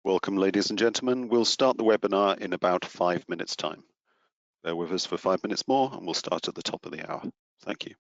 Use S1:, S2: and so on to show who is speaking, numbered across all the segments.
S1: Welcome, ladies and gentlemen. We'll start the webinar in about 5 minutes' time. Bear with us for 5 minutes more and we'll start at the top of the hour. Thank you.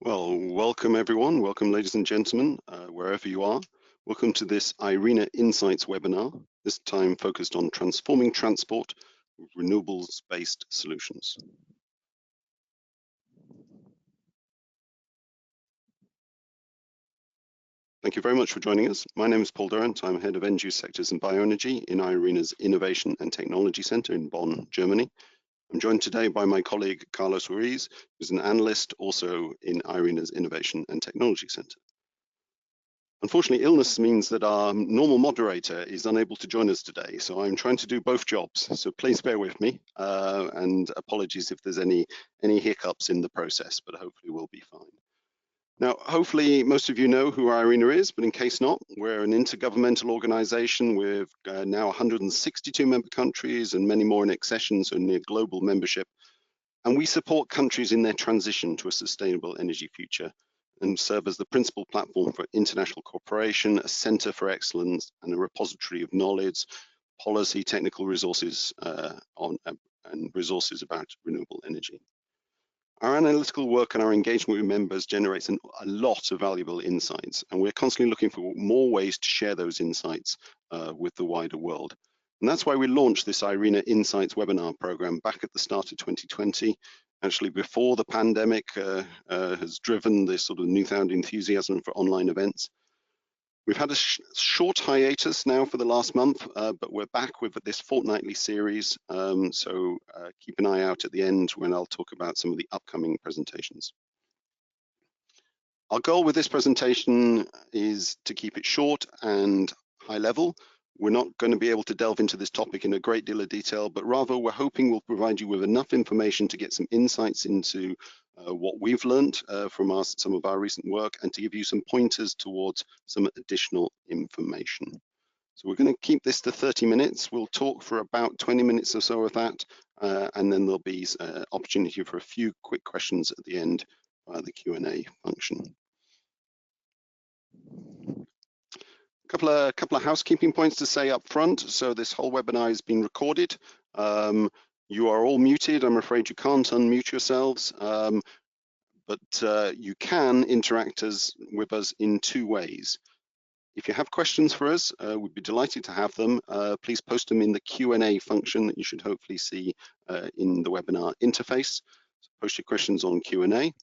S1: Well, welcome everyone. Welcome, ladies and gentlemen, wherever you are. Welcome to this IRENA Insights webinar, this time focused on transforming transport with renewables-based solutions. Thank you very much for joining us. My name is Paul Durant. I'm Head of End Use Sectors and Bioenergy in IRENA's Innovation and Technology Center in Bonn, Germany. I'm joined today by my colleague Carlos Ruiz, who's an analyst also in IRENA's Innovation and Technology Center. Unfortunately, illness means that our normal moderator is unable to join us today, so I'm trying to do both jobs. So please bear with me, and apologies if there's any hiccups in the process, but hopefully we'll be fine. Now, hopefully most of you know who IRENA is, but in case not, we're an intergovernmental organization with now 162 member countries and many more in accession, so near global membership. And we support countries in their transition to a sustainable energy future and serve as the principal platform for international cooperation, a center for excellence, and a repository of knowledge, policy, technical resources and resources about renewable energy. Our analytical work and our engagement with members generates a lot of valuable insights, and we're constantly looking for more ways to share those insights with the wider world. And that's why we launched this IRENA Insights webinar program back at the start of 2020, actually before the pandemic has driven this sort of newfound enthusiasm for online events. We've had a short hiatus now for the last month, but we're back with this fortnightly series, so keep an eye out at the end when I'll talk about some of the upcoming presentations. Our goal with this presentation is to keep it short and high level. We're not going to be able to delve into this topic in a great deal of detail, but rather we're hoping we'll provide you with enough information to get some insights into what we've learned from some of our recent work and to give you some pointers towards some additional information. So we're going to keep this to 30 minutes. We'll talk for about 20 minutes or so of that, and then there'll be opportunity for a few quick questions at the end via the Q&A function. Couple of housekeeping points to say up front. So this whole webinar is being recorded. You are all muted. I'm afraid you can't unmute yourselves, but you can interact with us in two ways. If you have questions for us, we'd be delighted to have them. Please post them in the Q&A function that you should hopefully see in the webinar interface. So post your questions on Q&A.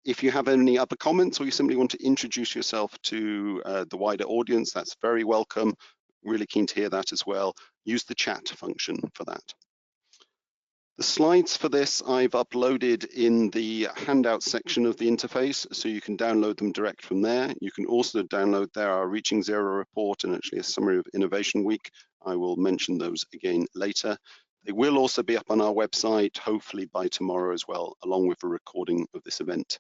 S1: If you have any other comments or you simply want to introduce yourself to the wider audience, that's very welcome. Really keen to hear that as well. Use the chat function for that. The slides for this I've uploaded in the handout section of the interface, so you can download them direct from there. You can also download there our Reaching Zero report and actually a summary of Innovation Week. I will mention those again later. They will also be up on our website, hopefully by tomorrow as well, along with a recording of this event.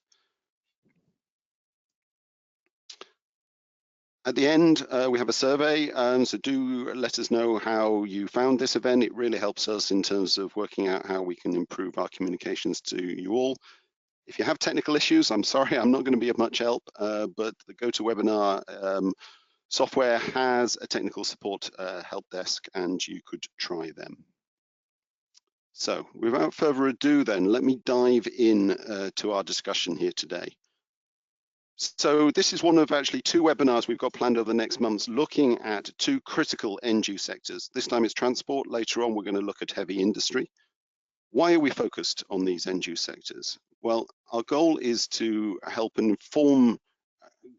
S1: At the end, we have a survey, so do let us know how you found this event. It really helps us in terms of working out how we can improve our communications to you all. If you have technical issues, I'm sorry, I'm not going to be of much help, but the GoToWebinar software has a technical support help desk, and you could try them. So without further ado then, let me dive in to our discussion here today. So this is one of actually two webinars we've got planned over the next months looking at two critical end use sectors. This time it's transport. Later on, we're going to look at heavy industry. Why are we focused on these end use sectors? Well, our goal is to help inform,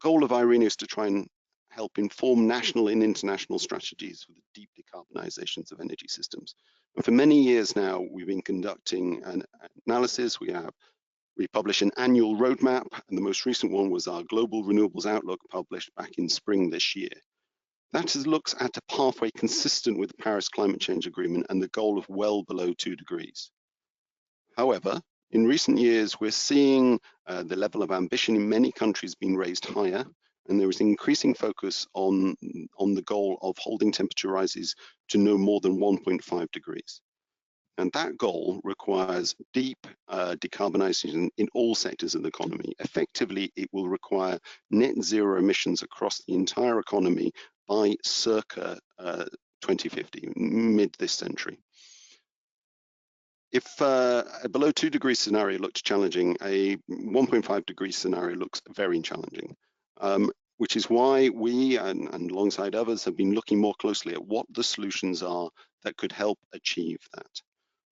S1: goal of IRENA is to try and help inform national and international strategies for the deep decarbonizations of energy systems. And for many years now, we've been conducting an analysis. We publish an annual roadmap, and the most recent one was our Global Renewables Outlook published back in spring this year. That looks at a pathway consistent with the Paris Climate Change Agreement and the goal of well below 2 degrees. However, in recent years, we're seeing the level of ambition in many countries being raised higher, and there is increasing focus on the goal of holding temperature rises to no more than 1.5 degrees. And that goal requires deep decarbonization in all sectors of the economy. Effectively, it will require net zero emissions across the entire economy by circa 2050, mid this century. If a below 2 degree scenario looked challenging, a 1.5 degree scenario looks very challenging, which is why we and alongside others have been looking more closely at what the solutions are that could help achieve that.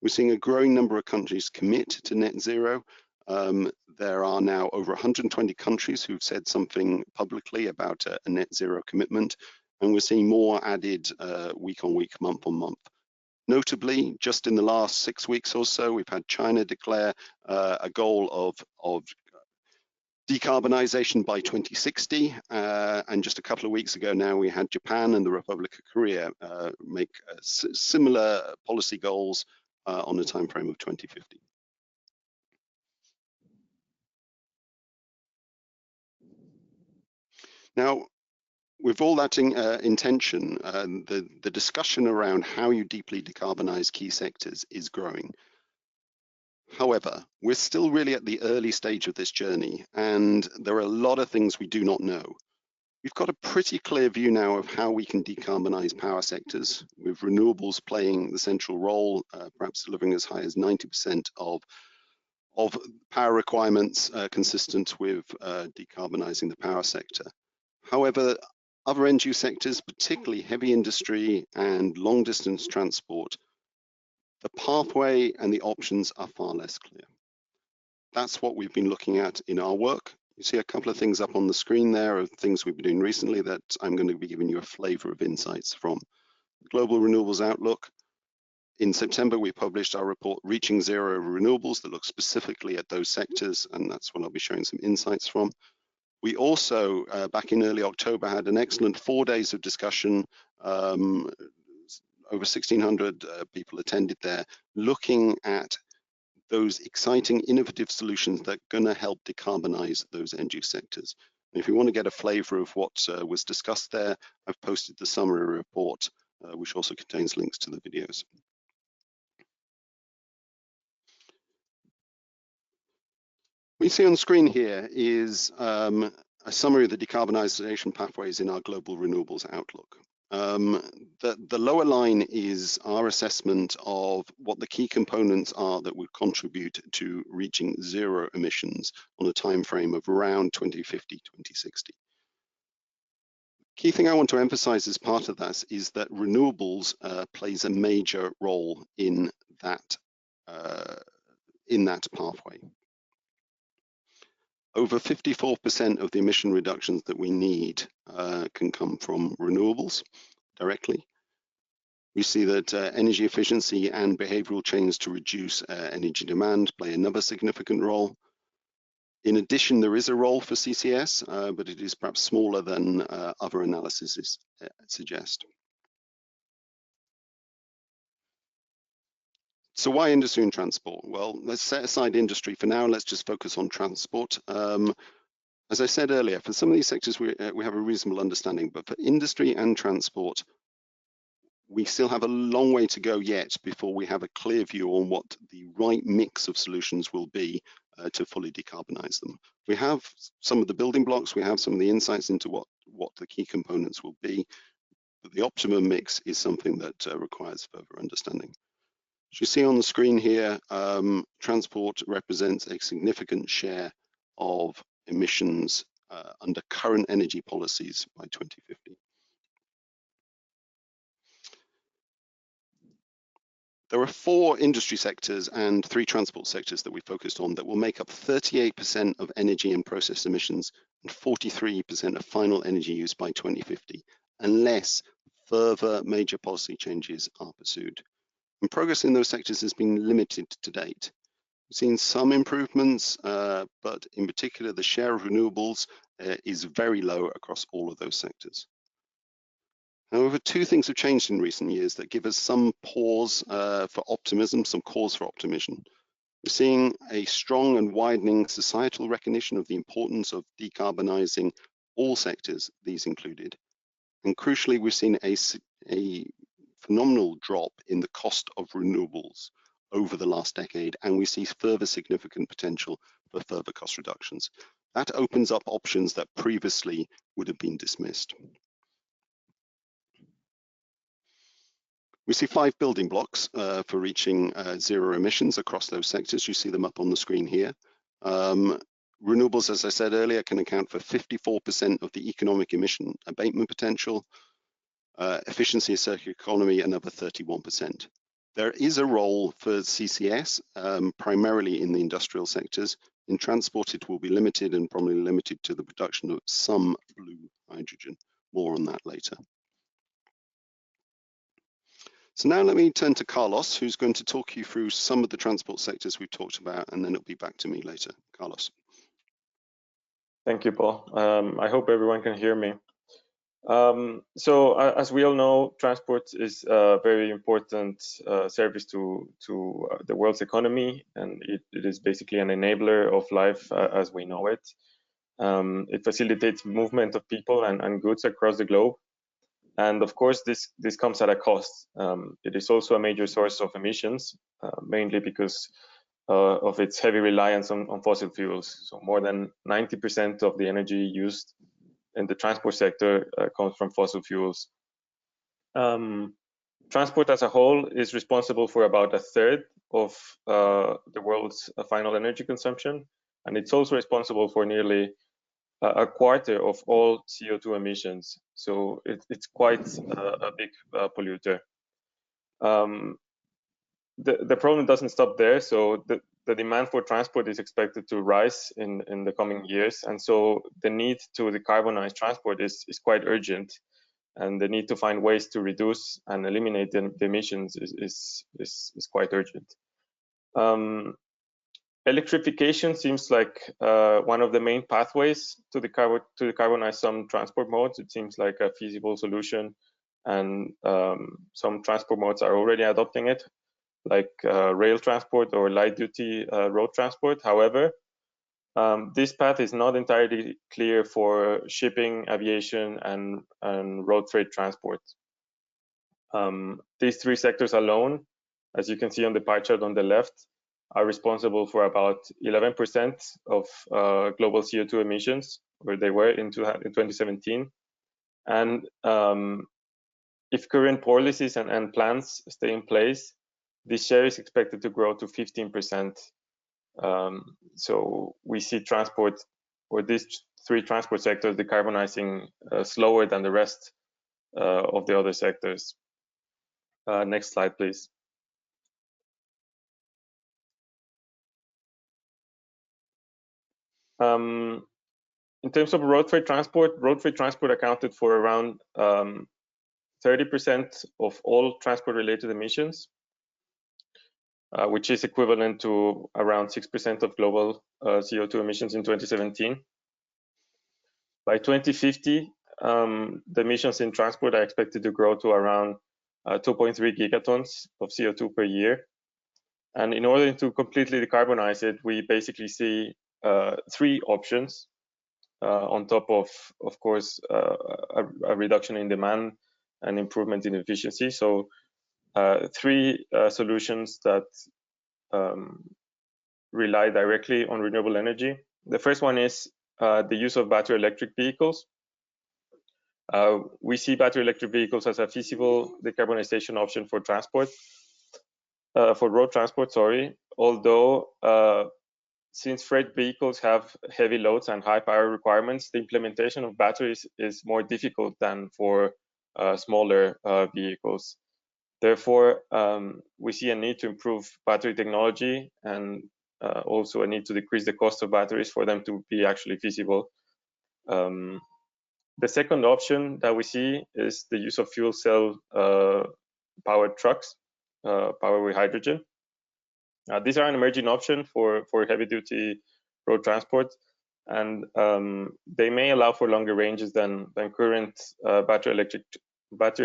S1: We're seeing a growing number of countries commit to net zero. There are now over 120 countries who've said something publicly about a net zero commitment, and we're seeing more added week on week, month on month. Notably, just in the last 6 weeks or so, we've had China declare a goal of decarbonization by 2060, and just a couple of weeks ago now we had Japan and the Republic of Korea make similar policy goals on a time frame of 2050. Now, with all that intention, the discussion around how you deeply decarbonize key sectors is growing. However, we're still really at the early stage of this journey, and there are a lot of things we do not know. We've got a pretty clear view now of how we can decarbonize power sectors, with renewables playing the central role, perhaps delivering as high as 90% of power requirements consistent with decarbonizing the power sector. However, other end-use sectors, particularly heavy industry and long-distance transport, the pathway and the options are far less clear. That's what we've been looking at in our work. You see a couple of things up on the screen there of things we've been doing recently that I'm going to be giving you a flavor of insights from. Global Renewables Outlook. In September, we published our report, Reaching Zero Renewables, that looks specifically at those sectors, and that's what I'll be showing some insights from. We also, back in early October, had an excellent 4 days of discussion. Over 1,600 people attended there, looking at those exciting, innovative solutions that are going to help decarbonize those end-use sectors. And if you want to get a flavor of what was discussed there, I've posted the summary report, which also contains links to the videos. What you see on the screen here is a summary of the decarbonisation pathways in our Global Renewables Outlook. The lower line is our assessment of what the key components are that would contribute to reaching zero emissions on a time frame of around 2050, 2060. Key thing I want to emphasize as part of that is that renewables plays a major role in that pathway. Over 54% of the emission reductions that we need can come from renewables directly. We see that energy efficiency and behavioral change to reduce energy demand play another significant role. In addition, there is a role for CCS, but it is perhaps smaller than other analyses suggest. So why industry and transport? Well, let's set aside industry for now. Let's just focus on transport. As I said earlier, for some of these sectors, we have a reasonable understanding, but for industry and transport, we still have a long way to go yet before we have a clear view on what the right mix of solutions will be to fully decarbonize them. We have some of the building blocks, we have some of the insights into what the key components will be, but the optimum mix is something that requires further understanding. As you see on the screen here, transport represents a significant share of emissions under current energy policies by 2050. There are 4 industry sectors and 3 transport sectors that we focused on that will make up 38% of energy and process emissions and 43% of final energy use by 2050, unless further major policy changes are pursued. And progress in those sectors has been limited to date. We've seen some improvements, but in particular, the share of renewables is very low across all of those sectors. However, 2 things have changed in recent years that give us some pause for optimism, some cause for optimism. We're seeing a strong and widening societal recognition of the importance of decarbonizing all sectors, these included. And crucially, we've seen a phenomenal drop in the cost of renewables over the last decade, and we see further significant potential for further cost reductions. That opens up options that previously would have been dismissed. We see 5 building blocks for reaching zero emissions across those sectors. You see them up on the screen here. Renewables, as I said earlier, can account for 54% of the economic emission abatement potential. Efficiency of circular economy, another 31%. There is a role for CCS, primarily in the industrial sectors. In transport, it will be limited and probably limited to the production of some blue hydrogen. More on that later. So now let me turn to Carlos, who's going to talk you through some of the transport sectors we've talked about, and then it'll be back to me later. Carlos.
S2: Thank you, Paul. I hope everyone can hear me. As we all know, transport is a very important service to the world's economy, and it is basically an enabler of life as we know it. It facilitates movement of people and goods across the globe. And of course, this comes at a cost. It is also a major source of emissions, mainly because of its heavy reliance on fossil fuels. So more than 90% of the energy used in the transport sector comes from fossil fuels. Transport as a whole is responsible for about 1/3 of the world's final energy consumption, and it's also responsible for nearly 1/4 of all CO2 emissions. So it's quite a big polluter. The problem doesn't stop there. So the demand for transport is expected to rise in the coming years, and so the need to decarbonize transport is quite urgent, and the need to find ways to reduce and eliminate the emissions is quite urgent. Electrification seems like one of the main pathways to decarbonize some transport modes. It seems like a feasible solution, and some transport modes are already adopting it, like rail transport or light-duty road transport. However, this path is not entirely clear for shipping, aviation, and road freight transport. These 3 sectors alone, as you can see on the pie chart on the left, are responsible for about 11% of global CO2 emissions, where they were in 2017. And if current policies and plans stay in place, this share is expected to grow to 15%. So we see transport, or these 3 transport sectors, decarbonizing slower than the rest of the other sectors. Next slide, please. In terms of road freight transport accounted for around 30% of all transport-related emissions, which is equivalent to around 6% of global CO2 emissions in 2017. By 2050, the emissions in transport are expected to grow to around 2.3 gigatons of CO2 per year. And in order to completely decarbonize it, we basically see 3 options, on top of course, a reduction in demand and improvement in efficiency. So 3 solutions that rely directly on renewable energy. The first one is the use of battery electric vehicles. We see battery electric vehicles as a feasible decarbonization option for transport, for road transport, sorry, although since freight vehicles have heavy loads and high power requirements, the implementation of batteries is more difficult than for smaller vehicles. Therefore, we see a need to improve battery technology, and also a need to decrease the cost of batteries for them to be actually feasible. The second option that we see is the use of fuel cell powered trucks powered with hydrogen. These are an emerging option for heavy-duty road transport, and they may allow for longer ranges than current battery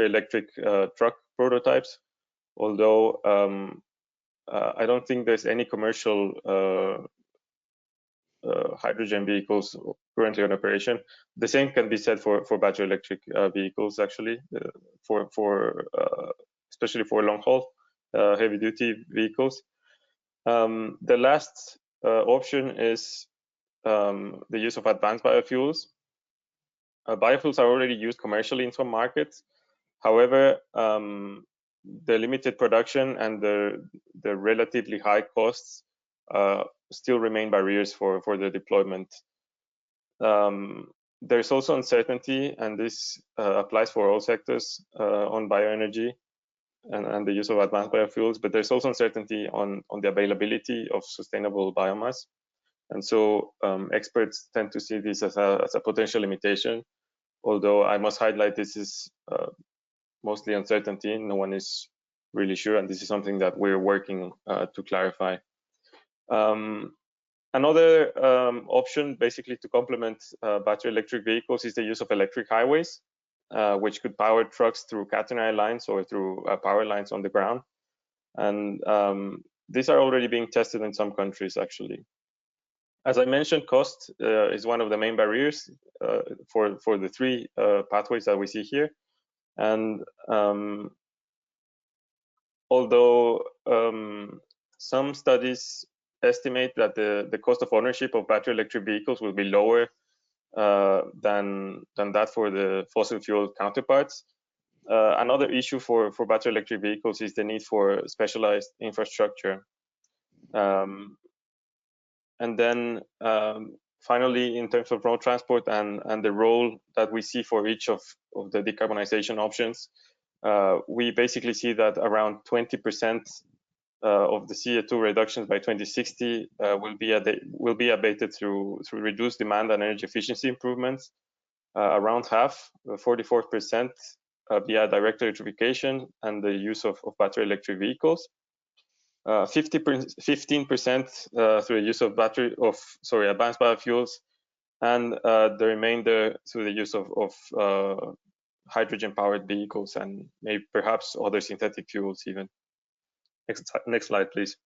S2: electric truck prototypes. Although I don't think there's any commercial hydrogen vehicles currently in operation. The same can be said for battery electric vehicles, actually, especially for long-haul heavy-duty vehicles. The last option is the use of advanced biofuels. Biofuels are already used commercially in some markets. However, the limited production and the relatively high costs still remain barriers for the deployment. There's also uncertainty, and this applies for all sectors on bioenergy and the use of advanced biofuels, but there's also uncertainty on the availability of sustainable biomass. And so experts tend to see this as a potential limitation, although I must highlight this is mostly uncertainty. No one is really sure, and this is something that we're working to clarify. Another option, basically to complement battery electric vehicles, is the use of electric highways, which could power trucks through catenary lines or through power lines on the ground. And these are already being tested in some countries, actually. As I mentioned, cost is one of the main barriers for the three pathways that we see here. And although some studies estimate that the cost of ownership of battery electric vehicles will be lower than that for the fossil fuel counterparts, another issue for battery electric vehicles is the need for specialized infrastructure. And then finally, in terms of road transport and the role that we see for each of the decarbonization options, we basically see that around 20% of the CO2 reductions by 2060 will be abated through reduced demand and energy efficiency improvements. Around half, 44%, via direct electrification and the use of battery electric vehicles. 15% through the use of advanced biofuels, and the remainder through the use of hydrogen-powered vehicles and maybe perhaps other synthetic fuels even. Next slide, please.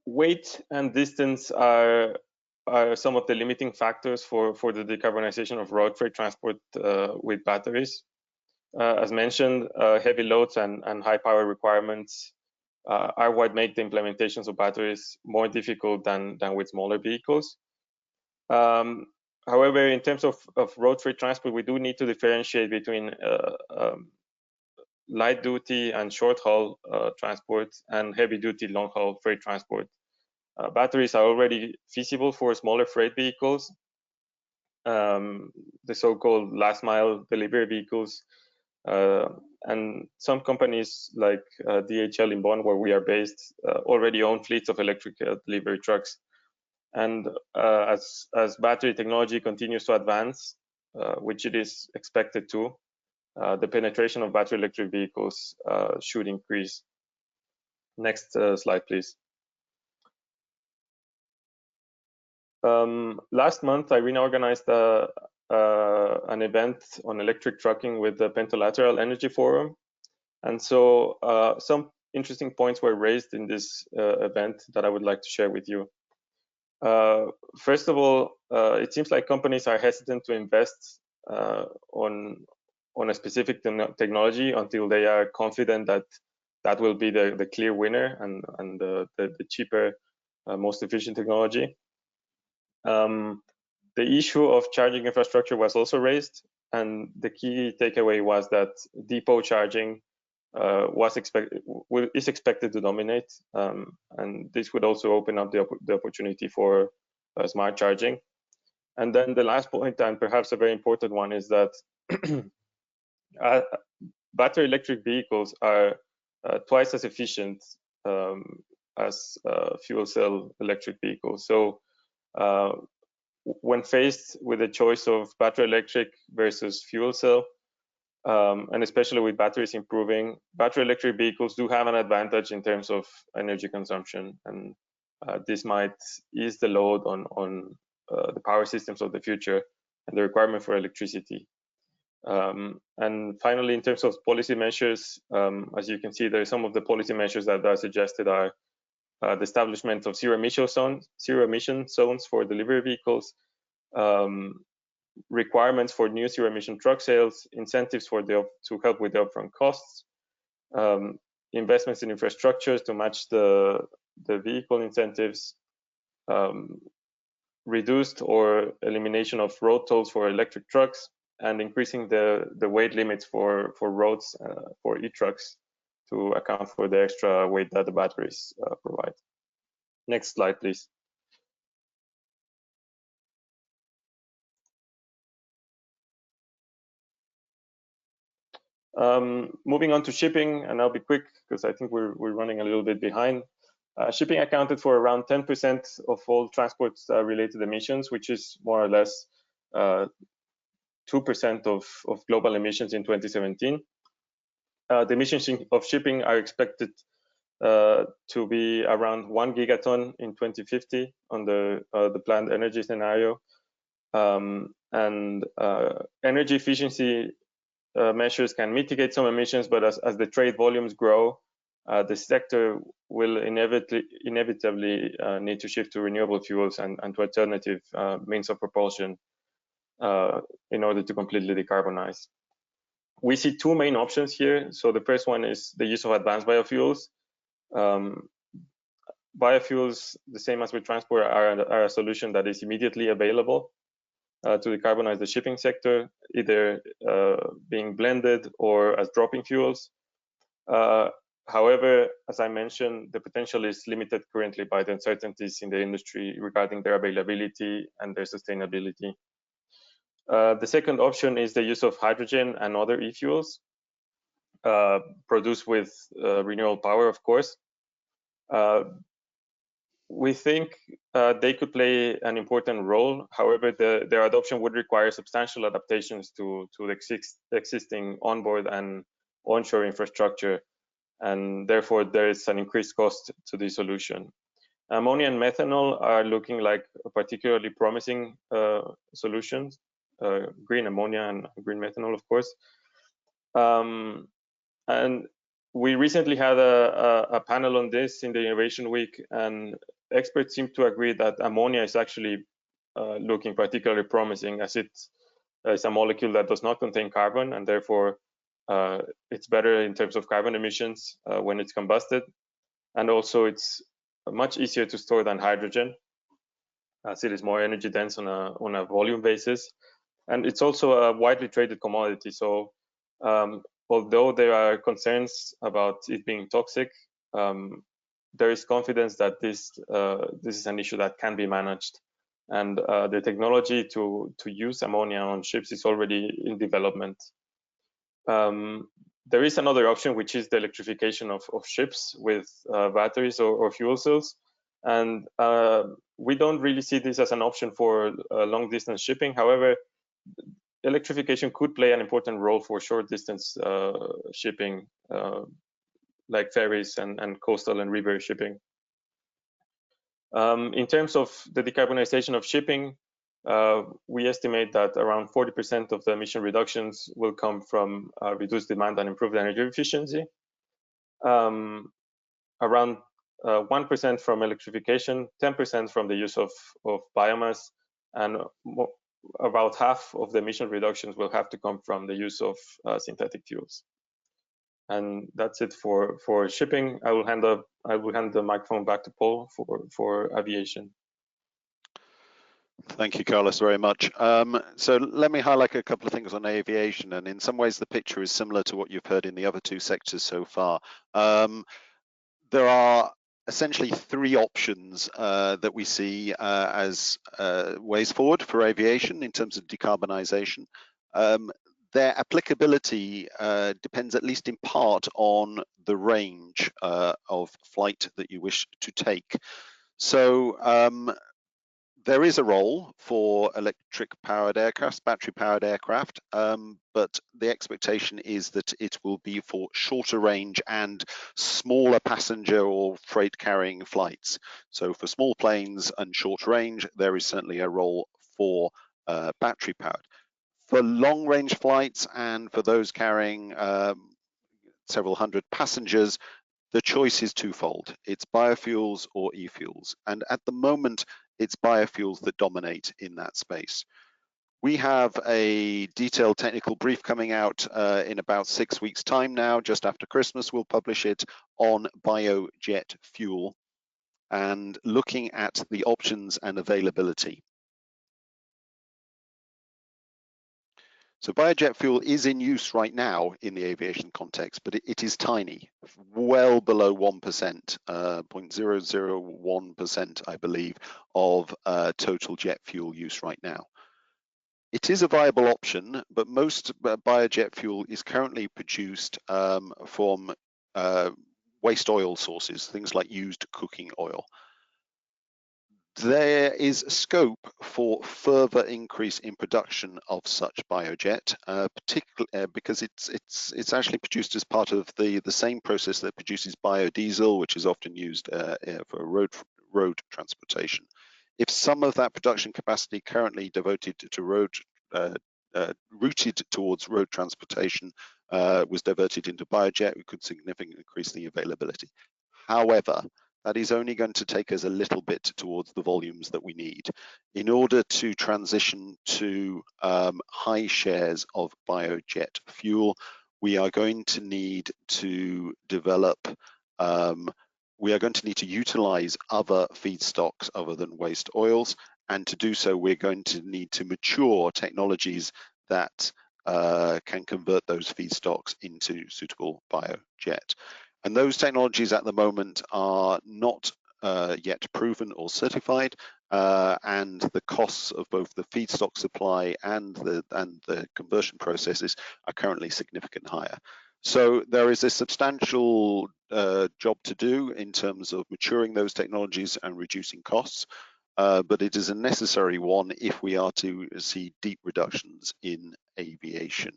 S2: Weight and distance are some of the limiting factors for the decarbonization of road freight transport with batteries. As mentioned, heavy loads and high power requirements are what make the implementations of batteries more difficult than with smaller vehicles. However, in terms of road freight transport, we do need to differentiate between light duty and short haul transport and heavy duty long haul freight transport. Batteries are already feasible for smaller freight vehicles, the so-called last mile delivery vehicles. And some companies like DHL in Bonn, where we are based, already own fleets of electric delivery trucks. And as battery technology continues to advance, which it is expected to, the penetration of battery electric vehicles should increase. Next slide, please. Last month, IRENA organized an event on electric trucking with the Pentalateral Energy Forum. And so some interesting points were raised in this event that I would like to share with you. First of all, it seems like companies are hesitant to invest on a specific technology until they are confident that that will be the clear winner and the cheaper, most efficient technology. The issue of charging infrastructure was also raised, and the key takeaway was that depot charging is expected to dominate, and this would also open up the opportunity for smart charging. And then the last point, and perhaps a very important one, is that battery electric vehicles are twice as efficient as fuel cell electric vehicles. So when faced with a choice of battery electric versus fuel cell, and especially with batteries improving, battery electric vehicles do have an advantage in terms of energy consumption, and this might ease the load on the power systems of the future and the requirement for electricity. And finally, in terms of policy measures, as you can see, there are some of the policy measures that are suggested are the establishment of zero emission zones for delivery vehicles, requirements for new zero emission truck sales, incentives to help with the upfront costs, investments in infrastructures to match the vehicle incentives, reduced or elimination of road tolls for electric trucks, and increasing the weight limits for roads for e-trucks to account for the extra weight that the batteries provide. Next slide, please. Moving on to shipping, and I'll be quick because I think we're running a little bit behind. Shipping accounted for around 10% of all transport-related emissions, which is more or less 2% of global emissions in 2017. The emissions of shipping are expected to be around 1 gigaton in 2050 on the planned energy scenario. Energy efficiency measures can mitigate some emissions, but as the trade volumes grow, the sector will inevitably need to shift to renewable fuels and to alternative means of propulsion in order to completely decarbonize. We see two main options here. So the first one is the use of advanced biofuels. Biofuels, the same as with transport, are a solution that is immediately available to decarbonize the shipping sector, either being blended or as drop-in fuels. However, as I mentioned, the potential is limited currently by the uncertainties in the industry regarding their availability and their sustainability. The second option is the use of hydrogen and other e-fuels produced with renewable power, of course. We think they could play an important role. However, their adoption would require substantial adaptations to the existing onboard and onshore infrastructure, and therefore there is an increased cost to the solution. Ammonia and methanol are looking like particularly promising solutions, green ammonia and green methanol, of course. And we recently had a panel on this in the Innovation Week, and experts seem to agree that ammonia is actually looking particularly promising, as it is a molecule that does not contain carbon, and therefore it's better in terms of carbon emissions when it's combusted. And also it's much easier to store than hydrogen, as it is more energy dense on a volume basis. And it's also a widely traded commodity. So although there are concerns about it being toxic, there is confidence that this is an issue that can be managed. And the technology to use ammonia on ships is already in development. There is another option, which is the electrification of ships with batteries or fuel cells. And we don't really see this as an option for long distance shipping. However, electrification could play an important role for short distance shipping, like ferries and coastal and river shipping. In terms of the decarbonization of shipping, we estimate that around 40% of the emission reductions will come from reduced demand and improved energy efficiency. Around 1% from electrification, 10% from the use of biomass, and about half of the emission reductions will have to come from the use of synthetic fuels. And that's it for shipping. I will hand the microphone back to Paul for aviation.
S1: Thank you, Carlos, very much. So let me highlight a couple of things on aviation, and in some ways the picture is similar to what you've heard in the other two sectors so far. There are essentially three options that we see as ways forward for aviation in terms of decarbonisation. Their applicability depends at least in part on the range of flight that you wish to take. So there is a role for electric-powered aircraft, battery-powered aircraft, but the expectation is that it will be for shorter range and smaller passenger or freight-carrying flights. So for small planes and short range, there is certainly a role for battery-powered. For long-range flights and for those carrying several hundred passengers, the choice is twofold. It's biofuels or e-fuels. And at the moment, it's biofuels that dominate in that space. We have a detailed technical brief coming out in about 6 weeks' time now, just after Christmas. We'll publish it on biojet fuel and looking at the options and availability. So biojet fuel is in use right now in the aviation context, but it is tiny, well below 1%, 0.001%, I believe, of total jet fuel use right now. It is a viable option, but most biojet fuel is currently produced from waste oil sources, things like used cooking oil. There is scope for further increase in production of such biojet, particularly because it's actually produced as part of the same process that produces biodiesel, which is often used for road transportation. If some of that production capacity currently devoted to routed towards road transportation was diverted into biojet, we could significantly increase the availability. However, that is only going to take us a little bit towards the volumes that we need. In order to transition to high shares of biojet fuel, we are going to need to develop, we are going to need to utilize other feedstocks other than waste oils. And to do so, we're going to need to mature technologies that can convert those feedstocks into suitable biojet. And those technologies at the moment are not yet proven or certified, and the costs of both the feedstock supply and the conversion processes are currently significantly higher. So there is a substantial job to do in terms of maturing those technologies and reducing costs, but it is a necessary one if we are to see deep reductions in aviation.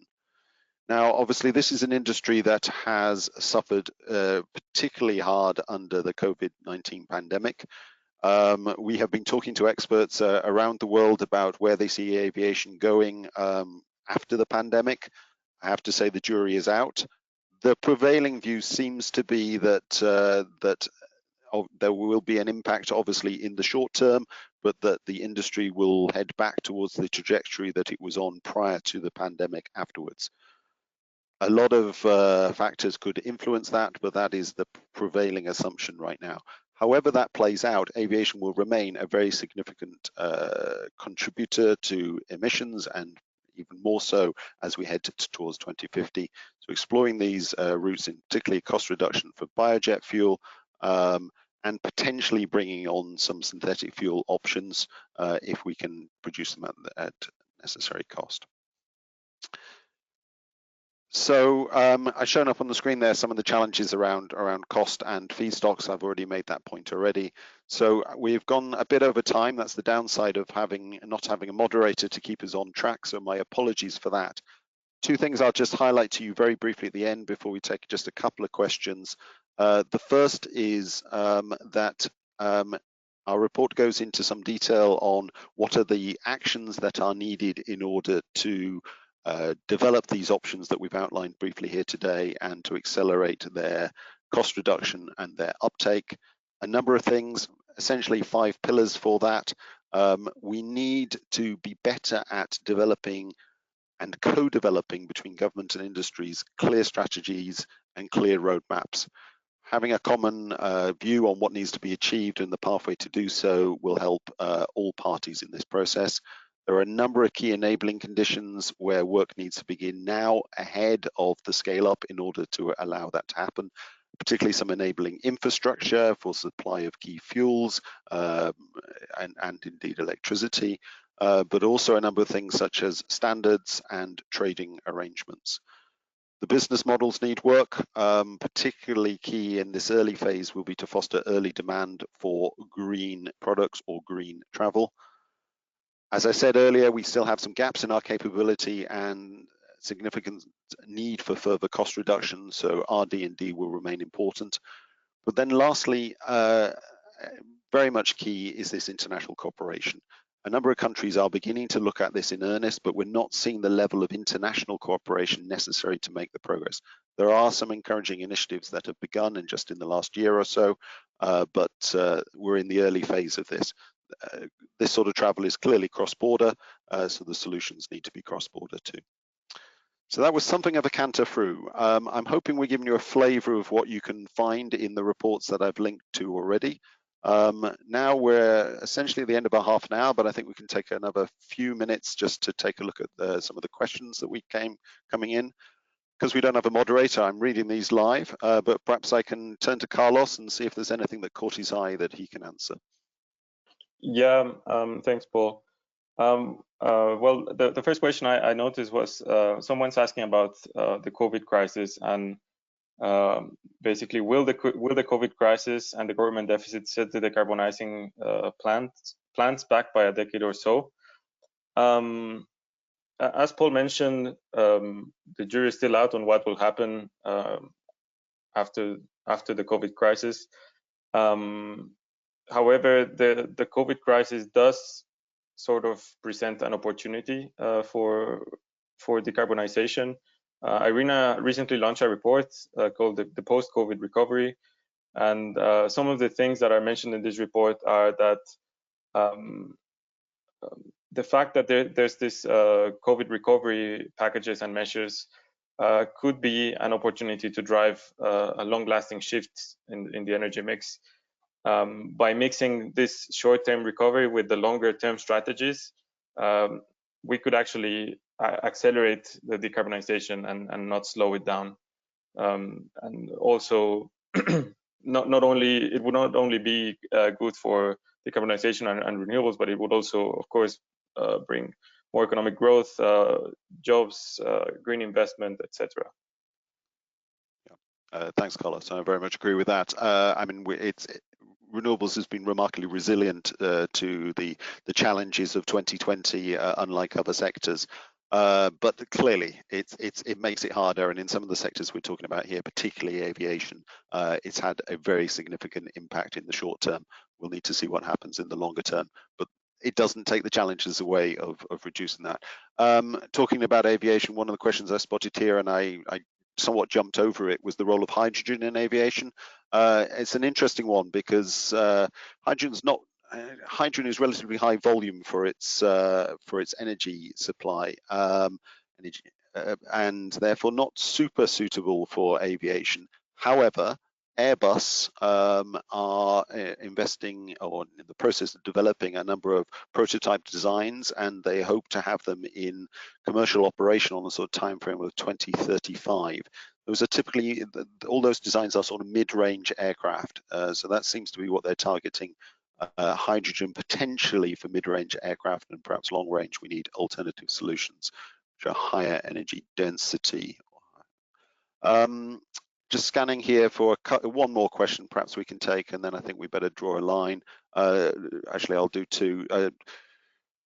S1: Now, obviously, this is an industry that has suffered particularly hard under the COVID-19 pandemic. We have been talking to experts around the world about where they see aviation going after the pandemic. I have to say the jury is out. The prevailing view seems to be that there will be an impact, obviously, in the short term, but that the industry will head back towards the trajectory that it was on prior to the pandemic afterwards. A lot of factors could influence that, but that is the prevailing assumption right now. However that plays out, aviation will remain a very significant contributor to emissions, and even more so as we head towards 2050. So exploring these routes, in particularly cost reduction for biojet fuel, and potentially bringing on some synthetic fuel options if we can produce them at necessary cost. So I've shown up on the screen there some of the challenges around cost and feedstocks. I've already made that point already. So we've gone a bit over time. That's the downside of not having a moderator to keep us on track. So my apologies for that. Two things I'll just highlight to you very briefly at the end before we take just a couple of questions. The first is that our report goes into some detail on what are the actions that are needed in order to develop these options that we've outlined briefly here today and to accelerate their cost reduction and their uptake. A number of things, essentially 5 pillars for that. We need to be better at developing and co-developing between government and industries clear strategies and clear roadmaps. Having a common view on what needs to be achieved and the pathway to do so will help all parties in this process. There are a number of key enabling conditions where work needs to begin now ahead of the scale up in order to allow that to happen, particularly some enabling infrastructure for supply of key fuels and indeed electricity, but also a number of things such as standards and trading arrangements. The business models need work. Particularly key in this early phase will be to foster early demand for green products or green travel. As I said earlier, we still have some gaps in our capability and significant need for further cost reduction, so RD&D will remain important. But then lastly, very much key is this international cooperation. A number of countries are beginning to look at this in earnest, but we're not seeing the level of international cooperation necessary to make the progress. There are some encouraging initiatives that have begun in just in the last year or so, but we're in the early phase of this. This sort of travel is clearly cross-border, so the solutions need to be cross-border too. So that was something of a canter through. I'm hoping we're giving you a flavor of what you can find in the reports that I've linked to already. Now we're essentially at the end of our half an hour, but I think we can take another few minutes just to take a look at some of the questions that we coming in. Because we don't have a moderator, I'm reading these live, but perhaps I can turn to Carlos and see if there's anything that caught his eye that he can answer.
S2: Yeah, thanks, Paul. Well, the first question I noticed was someone's asking about the COVID crisis, and basically, will the COVID crisis and the government deficit set the decarbonizing plans back by a decade or so? As Paul mentioned, the jury is still out on what will happen after the COVID crisis. However, the COVID crisis does sort of present an opportunity for decarbonization. IRENA recently launched a report called the Post-COVID Recovery, and some of the things that are mentioned in this report are that the fact that there's this COVID recovery packages and measures could be an opportunity to drive a long-lasting shift in the energy mix. By mixing this short-term recovery with the longer-term strategies, we could actually accelerate the decarbonization and not slow it down. And also, it would not only be good for decarbonization and renewables, but it would also, of course, bring more economic growth, jobs, green investment, etc.
S1: Thanks, Carlos. I very much agree with that. I mean, renewables has been remarkably resilient to the challenges of 2020, unlike other sectors. But clearly, it makes it harder, and in some of the sectors we're talking about here, particularly aviation, it's had a very significant impact in the short term. We'll need to see what happens in the longer term, but it doesn't take the challenges away of reducing that. Talking about aviation, one of the questions I spotted here, and I somewhat jumped over it, was the role of hydrogen in aviation. It's an interesting one because hydrogen is relatively high volume for its energy supply, and therefore not super suitable for aviation. However, Airbus are investing, or in the process of developing, a number of prototype designs, and they hope to have them in commercial operation on a sort of time frame of 2035. Those are typically, all those designs are sort of mid-range aircraft, so that seems to be what they're targeting. Hydrogen potentially for mid-range aircraft, and perhaps long range we need alternative solutions which are higher energy density. Just scanning here for one more question perhaps we can take, and then I think we better draw a line. Actually, I'll do two.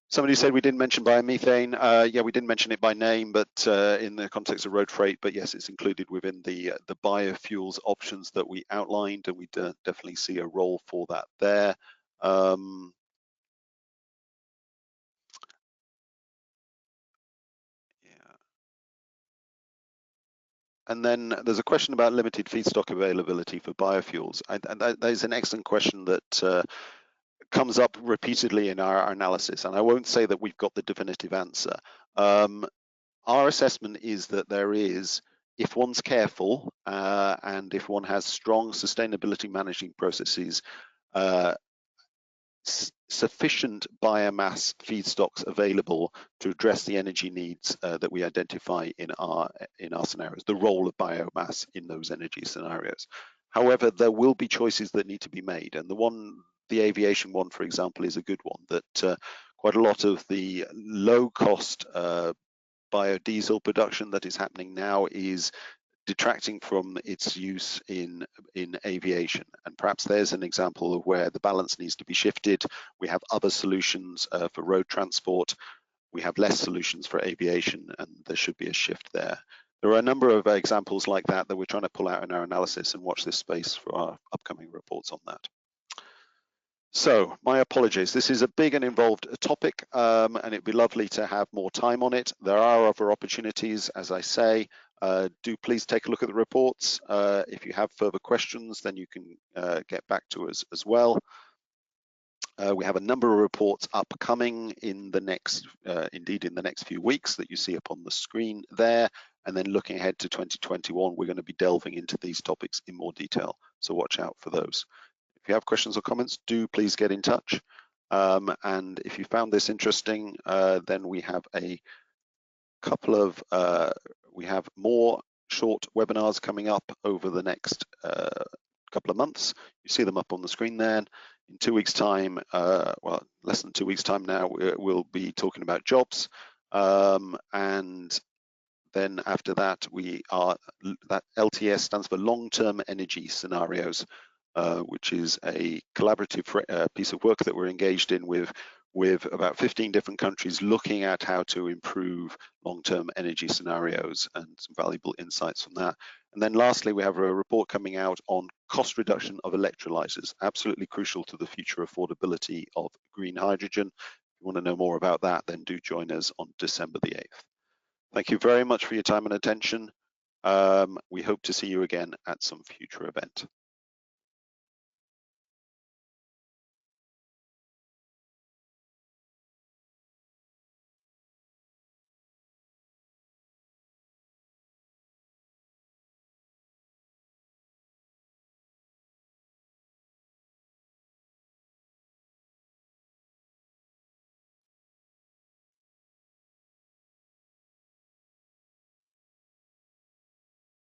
S1: Somebody said we didn't mention biomethane. Yeah, we didn't mention it by name, but in the context of road freight, but yes, it's included within the biofuels options that we outlined, and we definitely see a role for that there. And then there's a question about limited feedstock availability for biofuels. And that is an excellent question that comes up repeatedly in our analysis. And I won't say that we've got the definitive answer. Our assessment is that there is, if one's careful and if one has strong sustainability managing processes, sufficient biomass feedstocks available to address the energy needs that we identify in our scenarios, the role of biomass in those energy scenarios. However, there will be choices that need to be made, and the aviation one, for example, is a good one. That quite a lot of the low-cost biodiesel production that is happening now is detracting from its use in aviation, and perhaps there's an example of where the balance needs to be shifted. We have other solutions for road transport, we have less solutions for aviation, and there should be a shift there. There are a number of examples like that we're trying to pull out in our analysis, and watch this space for our upcoming reports on that. So my apologies, this is a big and involved topic, and it'd be lovely to have more time on it. There are other opportunities, as I say. Do please take a look at the reports. If you have further questions, then you can get back to us as well. We have a number of reports upcoming in the next, indeed in the next few weeks, that you see up on the screen there. And then looking ahead to 2021, we're going to be delving into these topics in more detail. So watch out for those. If you have questions or comments, do please get in touch. And if you found this interesting, then we have a couple of, we have more short webinars coming up over the next couple of months. You see them up on the screen there. In 2 weeks' time, well, less than 2 weeks' time now, we'll be talking about jobs. And then after that, that LTS stands for long-term energy scenarios, which is a collaborative piece of work that we're engaged in with about 15 different countries, looking at how to improve long-term energy scenarios and some valuable insights from that. And then lastly, we have a report coming out on cost reduction of electrolyzers, absolutely crucial to the future affordability of green hydrogen. If you want to know more about that, then do join us on December the 8th. Thank you very much for your time and attention. We hope to see you again at some future event.